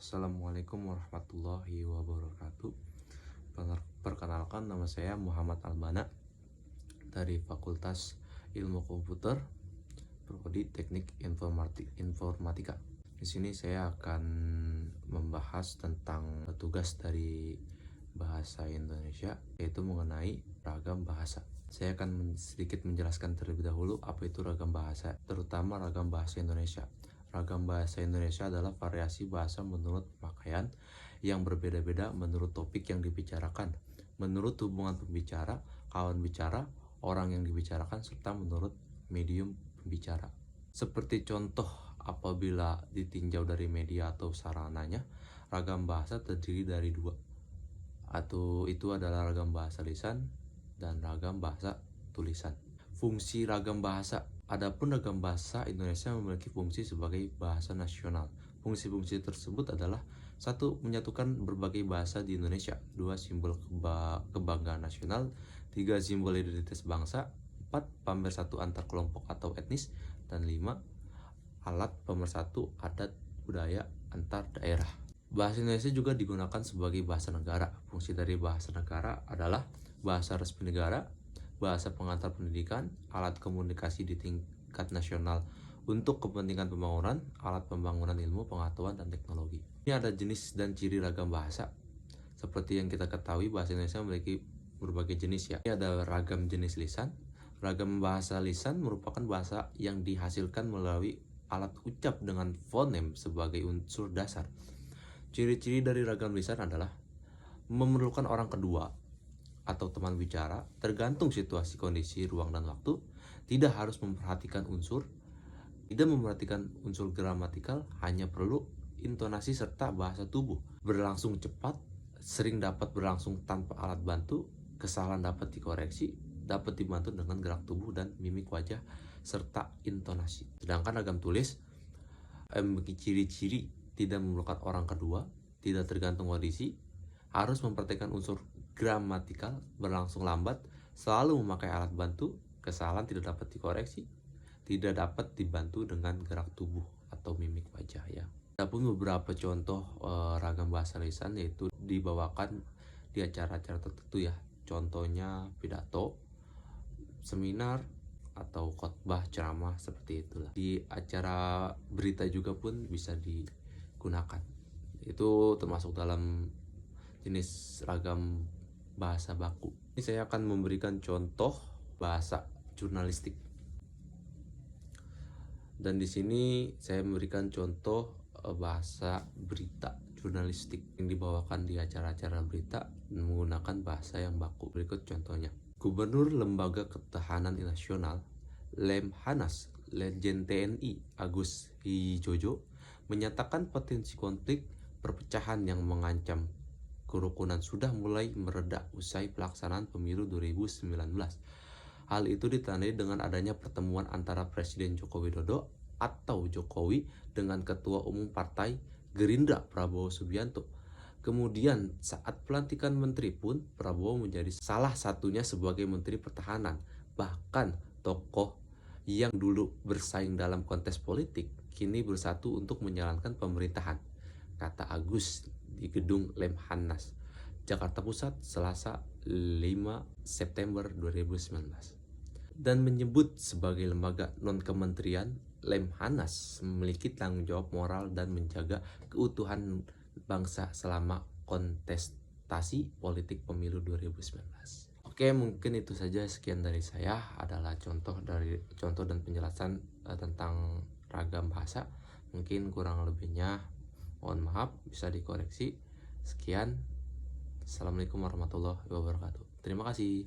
Assalamualaikum warahmatullahi wabarakatuh. Perkenalkan, nama saya Muhammad Albana dari Fakultas Ilmu Komputer, Prodi Teknik Informatika. Di sini saya akan membahas tentang tugas dari bahasa Indonesia, yaitu mengenai ragam bahasa. Saya akan sedikit menjelaskan terlebih dahulu apa itu ragam bahasa, terutama ragam bahasa Indonesia. Ragam bahasa Indonesia adalah variasi bahasa menurut pemakaian yang berbeda-beda menurut topik yang dibicarakan, menurut hubungan pembicara, kawan bicara, orang yang dibicarakan, serta menurut medium pembicara. Seperti contoh, apabila ditinjau dari media atau sarananya, ragam bahasa terdiri dari dua, atau itu adalah ragam bahasa lisan dan ragam bahasa tulisan. Fungsi ragam bahasa. Adapun ragam bahasa Indonesia memiliki fungsi sebagai bahasa nasional. Fungsi-fungsi tersebut adalah: 1. Menyatukan berbagai bahasa di Indonesia. 2. Simbol kebanggaan nasional. 3. Simbol identitas bangsa. 4. Pemersatu antar kelompok atau etnis. Dan 5. Alat pemersatu adat budaya antar daerah. Bahasa Indonesia juga digunakan sebagai bahasa negara. Fungsi dari bahasa negara adalah bahasa resmi negara, bahasa pengantar pendidikan, alat komunikasi di tingkat nasional untuk kepentingan pembangunan, alat pembangunan ilmu, pengetahuan, dan teknologi. Ini ada jenis dan ciri ragam bahasa. Seperti yang kita ketahui, bahasa Indonesia memiliki berbagai jenis ya. Ini ada ragam jenis lisan. Ragam bahasa lisan merupakan bahasa yang dihasilkan melalui alat ucap dengan fonem sebagai unsur dasar. Ciri-ciri dari ragam lisan adalah memerlukan orang kedua atau teman bicara, tergantung situasi, kondisi, ruang, dan waktu, tidak harus memperhatikan unsur gramatikal, hanya perlu intonasi serta bahasa tubuh, berlangsung cepat, sering dapat berlangsung tanpa alat bantu, kesalahan dapat dikoreksi, dapat dibantu dengan gerak tubuh dan mimik wajah serta intonasi. Sedangkan ragam tulis memiliki ciri-ciri tidak memerlukan orang kedua, tidak tergantung kondisi, harus memperhatikan unsur gramatikal, berlangsung lambat, selalu memakai alat bantu, kesalahan tidak dapat dikoreksi, tidak dapat dibantu dengan gerak tubuh atau mimik wajah ya. Adapun beberapa contoh ragam bahasa lisan yaitu dibawakan di acara-acara tertentu ya. Contohnya pidato, seminar, atau khotbah, ceramah, seperti itulah. Di acara berita juga pun bisa digunakan. Itu termasuk dalam jenis ragam bahasa baku. Ini saya akan memberikan contoh bahasa jurnalistik. Dan di sini saya memberikan contoh bahasa berita jurnalistik yang dibawakan di acara-acara berita menggunakan bahasa yang baku. Berikut contohnya. Gubernur Lembaga Ketahanan Nasional Lemhanas, Letjen TNI Agus Hijojo menyatakan potensi konflik perpecahan yang mengancam kerukunan sudah mulai mereda usai pelaksanaan pemilu 2019. Hal itu ditandai dengan adanya pertemuan antara Presiden Joko Widodo atau Jokowi dengan Ketua Umum Partai Gerindra Prabowo Subianto. Kemudian saat pelantikan menteri pun Prabowo menjadi salah satunya sebagai Menteri Pertahanan. Bahkan tokoh yang dulu bersaing dalam kontes politik kini bersatu untuk menjalankan pemerintahan, kata Agus di Gedung Lemhanas, Jakarta Pusat, Selasa 5 September 2019. Dan menyebut sebagai lembaga non-kementerian, Lemhanas memiliki tanggung jawab moral dan menjaga keutuhan bangsa selama kontestasi politik pemilu 2019. Oke, mungkin itu saja. Sekian dari saya adalah contoh dan penjelasan tentang ragam bahasa. Mungkin kurang lebihnya mohon maaf, bisa dikoreksi. Sekian. Assalamualaikum warahmatullahi wabarakatuh. Terima kasih.